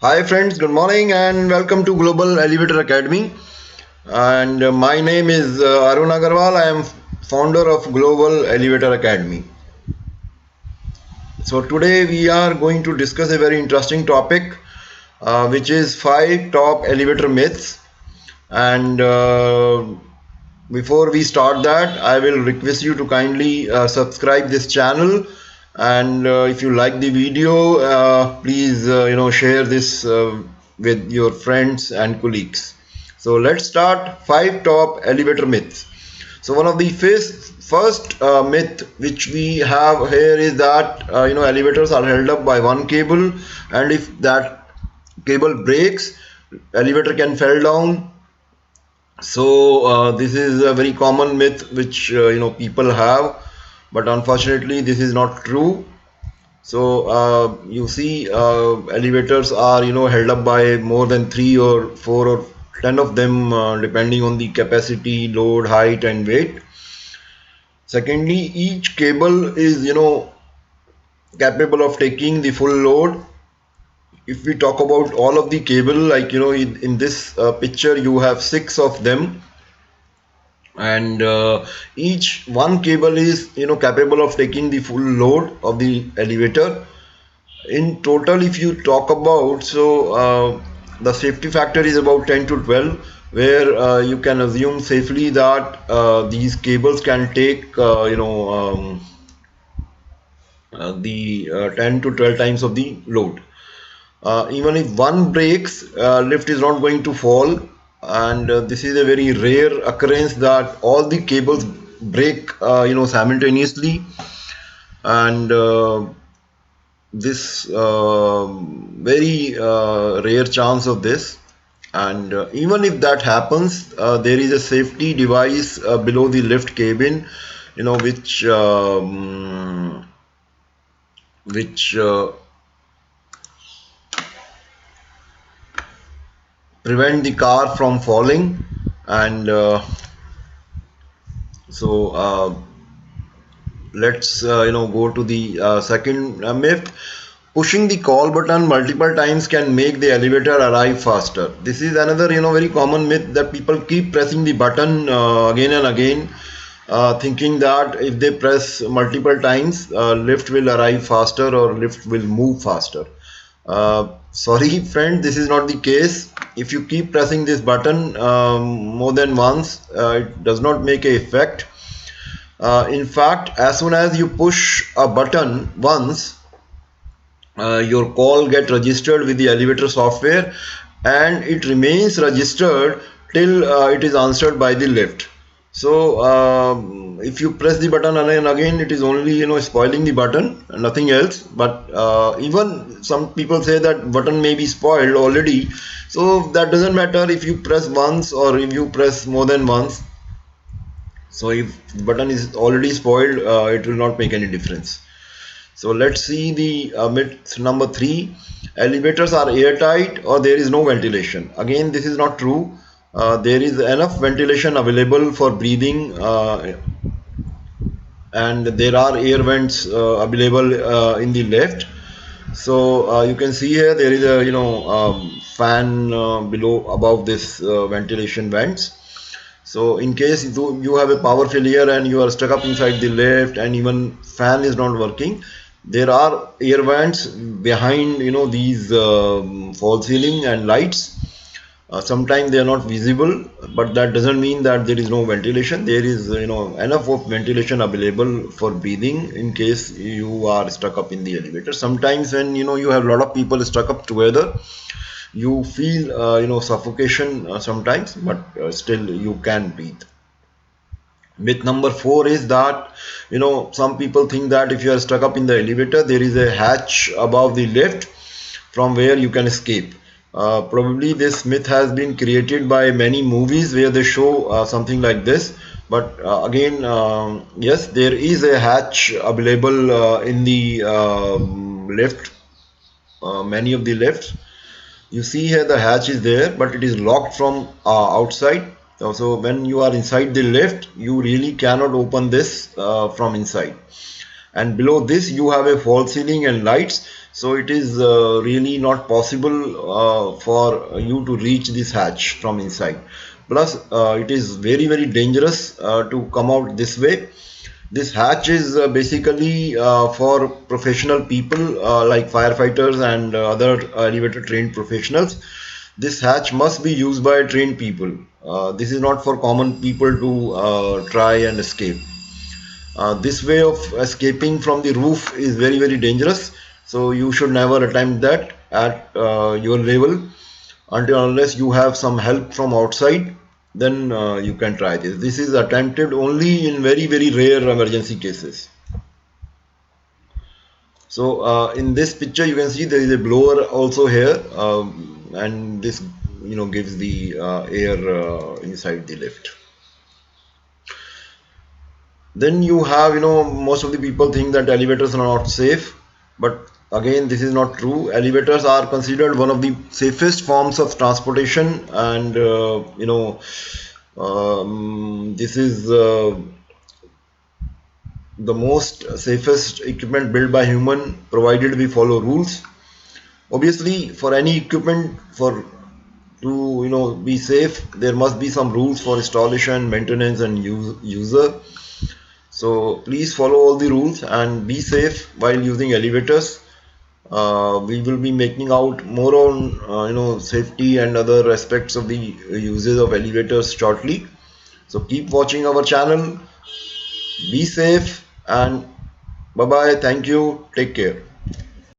Hi friends, good morning and welcome to Global Elevator Academy. And my name is Arun Agarwal. I am founder of Global Elevator Academy. So today we are going to discuss a very interesting topic, which is 5 top elevator myths. And before we start that, I will request you to kindly subscribe this channel. And if you like the video, please share this with your friends and colleagues. So let's start 5 top elevator myths. So one of the first myth which we have here is that elevators are held up by one cable, and if that cable breaks, elevator can fall down. So this is a very common myth which people have, but unfortunately this is not true. So you see, elevators are held up by more than 3 or 4 or 10 of them, depending on the capacity, load, height, and weight. Secondly, each cable is capable of taking the full load. If we talk about all of the cable, like in this picture you have 6 of them, and each one cable is capable of taking the full load of the elevator. In total, if you talk about, the safety factor is about 10 to 12, where you can assume safely that these cables can take the 10 to 12 times of the load. Even if one breaks, lift is not going to fall, and this is a very rare occurrence that all the cables break simultaneously. And this very rare chance of this. And even if that happens, there is a safety device below the lift cabin, which prevent the car from falling. And so let's go to the second myth. Pushing the call button multiple times can make the elevator arrive faster. This is another very common myth, that people keep pressing the button again and again, thinking that if they press multiple times, lift will arrive faster or lift will move faster. Sorry friend, this is not the case. If you keep pressing this button more than once, it does not make a effect. In fact, as soon as you push a button once, your call get registered with the elevator software, and it remains registered till it is answered by the lift. So if you press the button again and again, it is only spoiling the button, nothing else. But even some people say that button may be spoiled already, so that doesn't matter if you press once or if you press more than once. So if the button is already spoiled, it will not make any difference. So let's see the myth number 3. Elevators are airtight or there is no ventilation. Again, this is not true. There is enough ventilation available for breathing, and there are air vents available in the lift. So you can see here there is a fan below above this ventilation vents. So in case you have a power failure and you are stuck up inside the lift and even fan is not working, there are air vents behind these false ceiling and lights. Sometimes they are not visible, but that doesn't mean that there is no ventilation. There is enough of ventilation available for breathing in case you are stuck up in the elevator. Sometimes when you have a lot of people stuck up together, you feel suffocation sometimes, but still you can breathe. Myth number 4 is that some people think that if you are stuck up in the elevator, there is a hatch above the lift from where you can escape. Probably this myth has been created by many movies where they show something like this. But again, yes, there is a hatch available in the lift, many of the lifts. You see here the hatch is there, but it is locked from outside. So when you are inside the lift, you really cannot open this from inside. And below this you have a false ceiling and lights. so it is really not possible for you to reach this hatch from inside. Plus it is very dangerous to come out this way. This hatch is basically for professional people like firefighters and other elevator trained professionals. This hatch must be used by trained people. This is not for common people to try and escape. This way of escaping from the roof is very dangerous. So you should never attempt that at your level until unless you have some help from outside. Then you can try this. This is attempted only in very rare emergency cases. So in this picture you can see there is a blower also here, and this gives the air inside the lift. Then you have, most of the people think that elevators are not safe, but again this is not true. Elevators are considered one of the safest forms of transportation, and this is the most safest equipment built by human, provided we follow rules. Obviously for any equipment, for to be safe, there must be some rules for installation, maintenance and user. So please follow all the rules and be safe while using elevators. We will be making out more on safety and other aspects of the uses of elevators shortly. So keep watching our channel. Be safe and bye bye. Thank you. Take care.